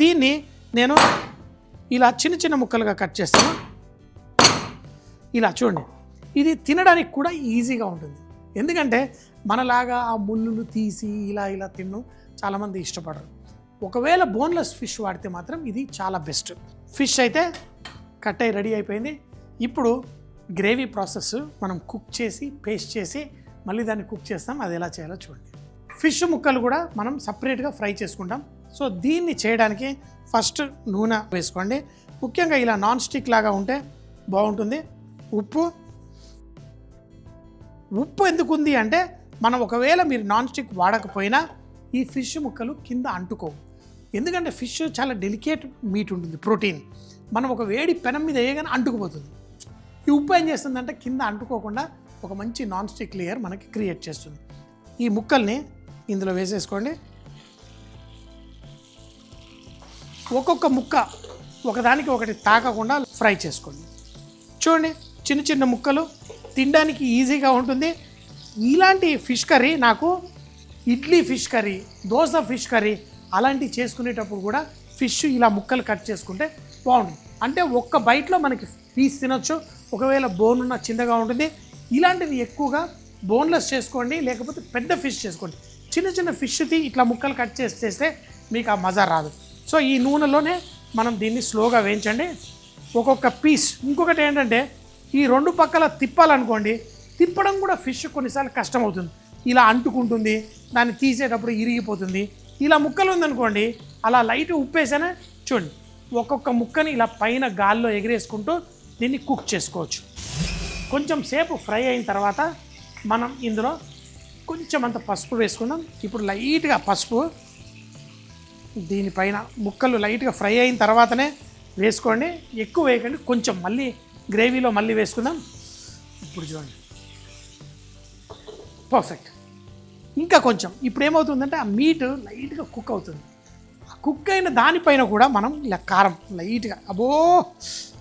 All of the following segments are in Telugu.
దీన్ని నేను ఇలా చిన్న చిన్న ముక్కలుగా కట్ చేస్తాను. ఇలా చూడండి, ఇది తినడానికి కూడా ఈజీగా ఉంటుంది. ఎందుకంటే మనలాగా ఆ ముళ్ళులు తీసి ఇలా ఇలా తిన్ను చాలామంది ఇష్టపడరు. ఒకవేళ బోన్లెస్ ఫిష్ వాడితే మాత్రం ఇది చాలా బెస్ట్. ఫిష్ అయితే కట్ అయి రెడీ అయిపోయింది. ఇప్పుడు గ్రేవీ ప్రాసెస్ మనం కుక్ చేసి పేస్ట్ చేసి మళ్ళీ దాన్ని కుక్ చేస్తాం. అది ఎలా చేయాలో చూడండి. ఫిష్ ముక్కలు కూడా మనం సపరేట్గా ఫ్రై చేసుకుంటాం. సో దీన్ని చేయడానికి ఫస్ట్ నూనె వేసుకోండి. ముఖ్యంగా ఇలా నాన్ స్టిక్ లాగా ఉంటే బాగుంటుంది. ఉప్పు ఎందుకు ఉంది అంటే మనం ఒకవేళ మీరు నాన్ స్టిక్ వాడకపోయినా ఈ ఫిష్ ముక్కలు కింద అంటుకోవు. ఎందుకంటే ఫిష్ చాలా డెలికేట్ మీట్ ఉంటుంది, ప్రోటీన్. మనం ఒక వేడి పెనం మీద వేయగానే అంటుకుపోతుంది. ఈ ఉప్పు ఏం చేస్తుందంటే కింద అంటుకోకుండా ఒక మంచి నాన్ స్టిక్ లేయర్ మనకి క్రియేట్ చేస్తుంది. ఈ ముక్కల్ని ఇందులో వేసేసుకోండి. ఒక్కొక్క ముక్క ఒకదానికి ఒకటి తాకకుండా ఫ్రై చేసుకోండి. చూడండి, చిన్న చిన్న ముక్కలు తినడానికి ఈజీగా ఉంటుంది. ఇలాంటి ఫిష్ కర్రీ నాకు idli fish curry, dosa fish curry అలాంటివి చేసుకునేటప్పుడు కూడా ఫిష్ ఇలా ముక్కలు కట్ చేసుకుంటే బాగుంటుంది. అంటే ఒక్క బైట్లో మనకి పీస్ తినొచ్చు. ఒకవేళ బోన్ ఉన్న చిన్నగా ఉంటుంది. ఇలాంటివి ఎక్కువగా బోన్లెస్ చేసుకోండి, లేకపోతే పెద్ద ఫిష్ చేసుకోండి. చిన్న చిన్న ఫిష్ది ఇట్లా ముక్కలు కట్ చేస్తే మీకు ఆ మజా రాదు. సో ఈ నూనెలోనే మనం దీన్ని స్లోగా వేయించండి. ఒక్కొక్క పీస్. ఇంకొకటి ఏంటంటే ఈ రెండు పక్కల తిప్పాలనుకోండి, తిప్పడం కూడా ఫిష్ కొన్నిసార్లు కష్టమవుతుంది. ఇలా అంటుకుంటుంది, దాన్ని తీసేటప్పుడు ఇరిగిపోతుంది. ఇలా ముక్కలు ఉందనుకోండి, అలా లైట్ ఉప్పేసానే చూడండి, ఒక్కొక్క ముక్కని ఇలా పైన గాల్లో ఎగిరేసుకుంటూ దీన్ని కుక్ చేసుకోవచ్చు. కొంచెం సేపు ఫ్రై అయిన తర్వాత మనం ఇందులో కొంచెం అంత పసుపు వేసుకుందాం. ఇప్పుడు లైట్గా పసుపు దీనిపైన ముక్కలు లైట్గా ఫ్రై అయిన తర్వాతనే వేసుకోండి, ఎక్కువ వేయకండి. కొంచెం మళ్ళీ గ్రేవీలో మళ్ళీ వేసుకుందాం. ఇప్పుడు చూడండి, పర్ఫెక్ట్. ఇంకా కొంచెం ఇప్పుడు ఏమవుతుందంటే ఆ మీట్ లైట్గా కుక్ అవుతుంది. ఆ కుక్ అయిన దానిపైన కూడా మనం ఇలా కారం లైట్గా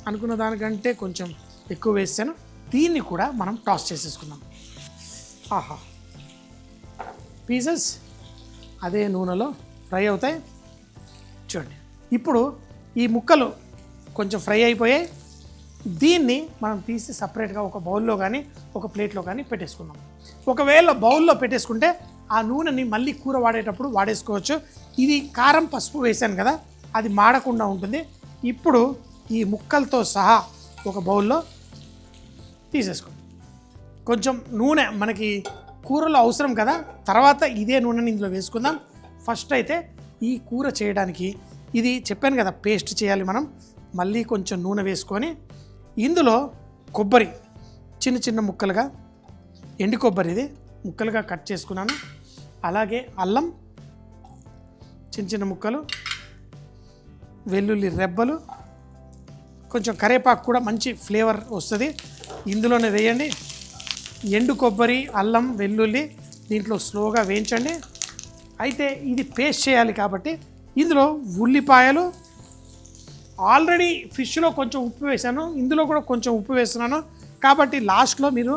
అనుకున్న దానికంటే కొంచెం ఎక్కువ వేసాను. దీన్ని కూడా మనం టాస్ చేసేసుకుందాం. ఆహా, పీసెస్ అదే నూనెలో ఫ్రై అవుతాయి. చూడండి, ఇప్పుడు ఈ ముక్కలు కొంచెం ఫ్రై అయిపోయాయి. దీన్ని మనం తీసి సపరేట్గా ఒక బౌల్లో కానీ ఒక ప్లేట్లో కానీ పెట్టేసుకుందాం. ఒకవేళ బౌల్లో పెట్టేసుకుంటే ఆ నూనెని మళ్ళీ కూర వాడేటప్పుడు వాడేసుకోవచ్చు. ఇది కారం పసుపు వేసాను కదా, అది మాడకుండా ఉంటుంది. ఇప్పుడు ఈ ముక్కలతో సహా ఒక బౌల్లో తీసేసుకోండి. కొంచెం నూనె మనకి కూరలో అవసరం కదా, తర్వాత ఇదే నూనెని ఇందులో వేసుకుందాం. ఫస్ట్ అయితే ఈ కూర చేయడానికి ఇది చెప్పాను కదా, పేస్ట్ చేయాలి మనం. మళ్ళీ కొంచెం నూనె వేసుకొని ఇందులో కొబ్బరి చిన్న చిన్న ముక్కలుగా, ఎండు కొబ్బరి ఇది ముక్కలుగా కట్ చేసుకున్నాను. అలాగే అల్లం చిన్న చిన్న ముక్కలు, వెల్లుల్లి రెబ్బలు, కొంచెం కరివేపాకు కూడా మంచి ఫ్లేవర్ వస్తుంది, ఇందులోనే వేయండి. ఎండు కొబ్బరి, అల్లం, వెల్లుల్లి దీంట్లో స్లోగా వేయించండి. అయితే ఇది పేస్ట్ చేయాలి కాబట్టి ఇందులో ఉల్లిపాయలు, ఆల్రెడీ ఫిష్లో కొంచెం ఉప్పు వేసాను, ఇందులో కూడా కొంచెం ఉప్పు వేస్తున్నాను కాబట్టి లాస్ట్లో మీరు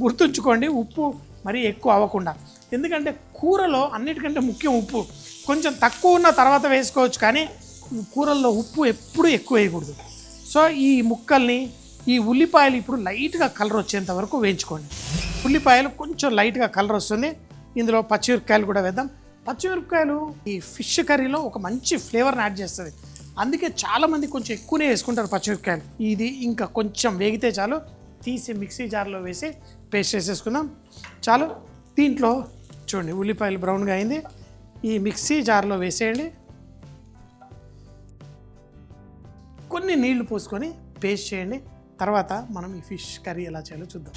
గుర్తుంచుకోండి ఉప్పు మరీ ఎక్కువ అవ్వకుండా. ఎందుకంటే కూరలో అన్నిటికంటే ముఖ్యం ఉప్పు. కొంచెం తక్కువ ఉన్న తర్వాత వేసుకోవచ్చు, కానీ కూరల్లో ఉప్పు ఎప్పుడూ ఎక్కువ వేయకూడదు. సో ఈ ముక్కల్ని, ఈ ఉల్లిపాయలు ఇప్పుడు లైట్గా కలర్ వచ్చేంత వరకు వేయించుకోండి. ఉల్లిపాయలు కొంచెం లైట్గా కలర్ వస్తుంది. ఇందులో పచ్చిమిరపకాయలు కూడా వేద్దాం. పచ్చిమిరపకాయలు ఈ ఫిష్ కర్రీలో ఒక మంచి ఫ్లేవర్ని యాడ్ చేస్తుంది. అందుకే చాలామంది కొంచెం ఎక్కువనే వేసుకుంటారు పచ్చిమిరపకాయలు. ఇది ఇంకా కొంచెం వేగితే చాలు, తీసి మిక్సీ జార్లో వేసి పేస్ట్ చేసేసుకుందాం. చాలు. దీంట్లో చూడండి ఉల్లిపాయలు బ్రౌన్గా అయింది. ఈ మిక్సీ జార్లో వేసేయండి. కొన్ని నీళ్లు పోసుకొని పేస్ట్ చేయండి. తర్వాత మనం ఈ ఫిష్ కర్రీ ఎలా చేయాలో చూద్దాం.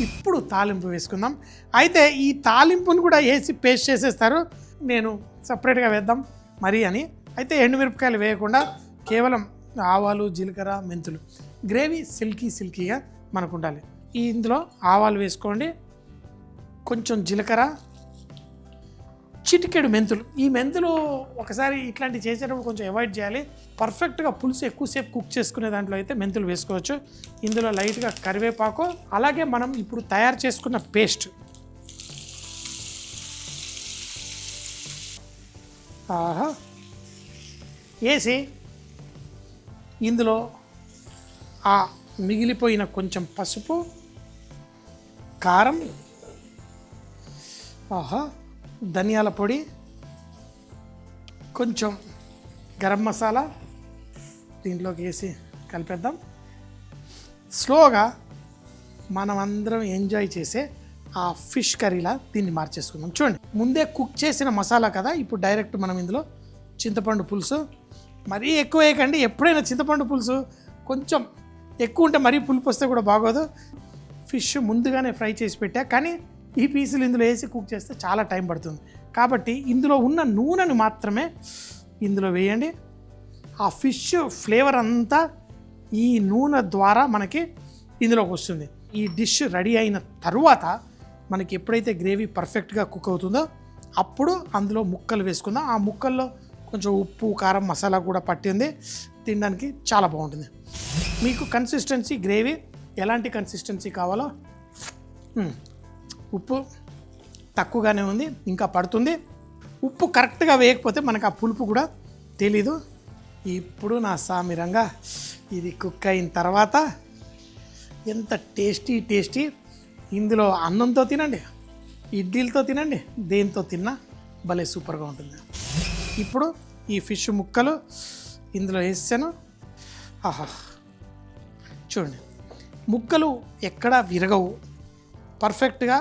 ఇప్పుడు తాలింపు వేసుకుందాం. అయితే ఈ తాలింపును కూడా వేసి పేస్ట్ చేసేస్తారు, నేను సపరేట్గా వేద్దాం మరి అని. అయితే ఎండుమిరపకాయలు వేయకుండా కేవలం ఆవాలు, జీలకర్ర, మెంతులు, గ్రేవీ సిల్కీగా మనకు ఉండాలి. ఇందులో ఆవాలు వేసుకోండి, కొంచెం జీలకర్ర, చిటికెడు మెంతులు. ఈ మెంతులు ఒకసారి ఇట్లాంటివి చేసేటప్పుడు కొంచెం అవాయిడ్ చేయాలి. పర్ఫెక్ట్గా పులుసు ఎక్కువసేపు కుక్ చేసుకునే దాంట్లో అయితే మెంతులు వేసుకోవచ్చు. ఇందులో లైట్గా కరివేపాకు, అలాగే మనం ఇప్పుడు తయారు చేసుకున్న పేస్ట్. ఆహా, వేసి ఇందులో ఆ మిగిలిపోయిన కొంచెం పసుపు, కారం, ధనియాల పొడి, కొంచెం గరం మసాలా దీంట్లోకి వేసి కలిపేద్దాం. స్లోగా మనం అందరం ఎంజాయ్ చేసే ఆ ఫిష్ కర్రీలా దీన్ని మార్చేసుకుందాం. చూడండి, ముందే కుక్ చేసిన మసాలా కదా, ఇప్పుడు డైరెక్ట్ మనం ఇందులో చింతపండు పులుసు మరీ ఎక్కువ వేయకండి. ఎప్పుడైనా చింతపండు పులుసు కొంచెం ఎక్కువ ఉంటే మరీ పులుపు వస్తే కూడా బాగోదు. ఫిష్ ముందుగానే ఫ్రై చేసి పెట్టా, కానీ ఈ పీసులు ఇందులో వేసి కుక్ చేస్తే చాలా టైం పడుతుంది. కాబట్టి ఇందులో ఉన్న నూనెను మాత్రమే ఇందులో వేయండి. ఆ ఫిష్ ఫ్లేవర్ అంతా ఈ నూనె ద్వారా మనకి ఇందులోకి వస్తుంది. ఈ డిష్ రెడీ అయిన తర్వాత మనకి ఎప్పుడైతే గ్రేవీ పర్ఫెక్ట్గా కుక్ అవుతుందో అప్పుడు అందులో ముక్కలు వేసుకుందాం. ఆ ముక్కల్లో కొంచెం ఉప్పు, కారం, మసాలా కూడా పట్టింది, తినడానికి చాలా బాగుంటుంది. మీకు కన్సిస్టెన్సీ గ్రేవీ ఎలాంటి కన్సిస్టెన్సీ కావాలో, ఉప్పు తక్కువగానే ఉంది, ఇంకా పడుతుంది. ఉప్పు కరెక్ట్గా వేయకపోతే మనకు ఆ పులుపు కూడా తెలీదు. ఇప్పుడు నా సామిరంగా ఇది కుక్ అయిన తర్వాత ఎంత టేస్టీ ఇందులో అన్నంతో తినండి, ఇడ్లీలతో తినండి, దేంతో తిన్నా భలే సూపర్గా ఉంటుంది. ఇప్పుడు ఈ ఫిష్ ముక్కలు ఇందులో వేసాను. చూడండి, ముక్కలు ఎక్కడా విరగవు, పర్ఫెక్ట్గా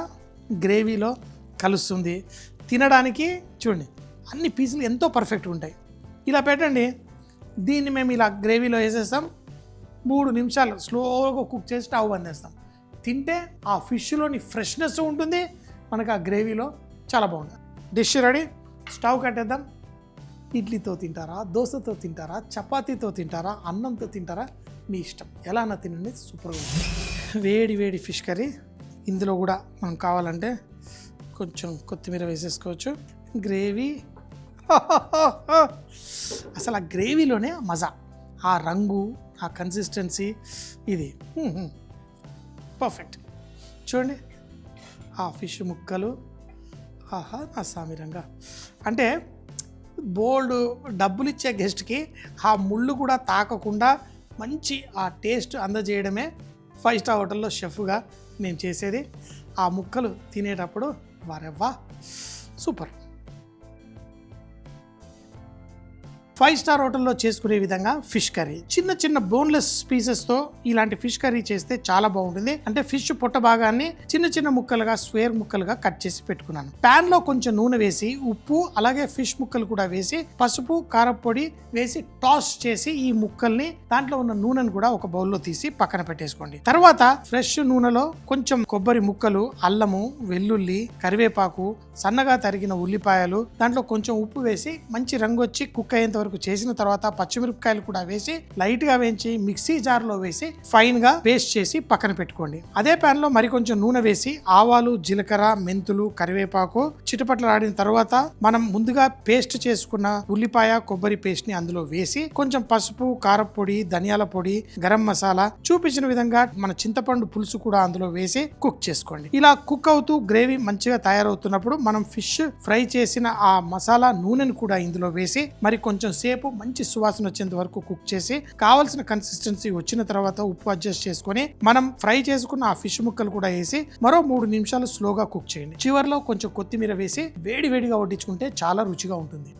గ్రేవీలో కలుస్తుంది. తినడానికి చూడండి అన్ని పీసులు ఎంతో పర్ఫెక్ట్గా ఉంటాయి. ఇలా పెట్టండి, దీన్ని మేము ఇలా గ్రేవీలో వేసేస్తాం. 3 నిమిషాలు స్లోగా కుక్ చేసి స్టవ్ బంద్ చేస్తాం. తింటే ఆ ఫిష్లోని ఫ్రెష్నెస్ ఉంటుంది, మనకు ఆ గ్రేవీలో చాలా బాగుంటుంది. Dish ready. స్టవ్ కట్టేద్దాం. ఇడ్లీతో తింటారా, దోశతో తింటారా, చపాతీతో తింటారా, అన్నంతో తింటారా, మీ ఇష్టం, ఎలా అన్నా తినండి, సూపర్గా ఉంటుంది. వేడి ఫిష్ కర్రీ. ఇందులో కూడా మనం కావాలంటే కొంచెం కొత్తిమీర వేసేసుకోవచ్చు. గ్రేవీ అసలు ఆ గ్రేవీలోనే మజా, ఆ రంగు, ఆ కన్సిస్టెన్సీ, ఇది పర్ఫెక్ట్. చూడండి ఆ ఫిష్ ముక్కలు, నా సామిరంగా. అంటే బోల్డ్ డబ్బులు ఇచ్చే గెస్ట్కి ఆ ముళ్ళు కూడా తాకకుండా మంచి ఆ టేస్ట్ అందజేయడమే 5 స్టార్ హోటల్లో షెఫ్గా నేను చేసేది. ఆ ముక్కలు తినేటప్పుడు వారెవ్వా సూపర్. 5 స్టార్ హోటల్లో చేసుకునే విధంగా ఫిష్ కర్రీ, చిన్న బోన్లెస్ పీసెస్తో ఇలాంటి ఫిష్ కర్రీ చేస్తే చాలా బాగుంటుంది. అంటే ఫిష్ పొట్ట భాగాన్ని చిన్న ముక్కలుగా, స్క్వేర్ ముక్కలుగా కట్ చేసి పెట్టుకున్నాను. ప్యాన్ లో కొంచెం నూనె వేసి, ఉప్పు అలాగే ఫిష్ ముక్కలు కూడా వేసి, పసుపు, కారపొడి వేసి టాస్ చేసి ఈ ముక్కల్ని, దాంట్లో ఉన్న నూనెను కూడా ఒక బౌల్లో తీసి పక్కన పెట్టేసుకోండి. తర్వాత ఫ్రెష్ నూనెలో కొంచెం కొబ్బరి ముక్కలు, అల్లము, వెల్లుల్లి, కరివేపాకు, సన్నగా తరిగిన ఉల్లిపాయలు, దాంట్లో కొంచెం ఉప్పు వేసి మంచి రంగు వచ్చి కుక్ అయ్యేంత వరకు చేసిన తర్వాత పచ్చిమిరపకాయలు కూడా వేసి లైట్ గా వేయించి మిక్సీ జార్ లో వేసి ఫైన్ గా పేస్ట్ చేసి పక్కన పెట్టుకోండి. అదే ప్యాన్ లో మరి కొంచెం నూనె వేసి ఆవాలు, జీలకర్ర, మెంతులు, కరివేపాకు చిటపటలాడిన తర్వాత మనం ముందుగా పేస్ట్ చేసుకున్న ఉల్లిపాయ, కొబ్బరి పేస్ట్ ని అందులో వేసి కొంచెం పసుపు, కారపొడి, ధనియాల పొడి, గరం మసాలా, చూపించిన విధంగా మన చింతపండు పులుసు కూడా అందులో వేసి కుక్ చేసుకోండి. ఇలా కుక్ అవుతూ గ్రేవీ మంచిగా తయారవుతున్నప్పుడు మనం ఫిష్ ఫ్రై చేసిన ఆ మసాలా నూనెను కూడా ఇందులో వేసి మరి కొంచెం సేపు మంచి సువాసన వచ్చేంత వరకు కుక్ చేసి, కావాల్సిన కన్సిస్టెన్సీ వచ్చిన తర్వాత ఉప్పు అడ్జస్ట్ చేసుకొని మనం ఫ్రై చేసుకున్న ఆ ఫిష్ ముక్కలు కూడా వేసి మరో 3 నిమిషాలు స్లోగా కుక్ చేయండి. చివరిలో కొంచెం కొత్తిమీర వేసి వేడిగా వడ్డించుకుంటే చాలా రుచిగా ఉంటుంది.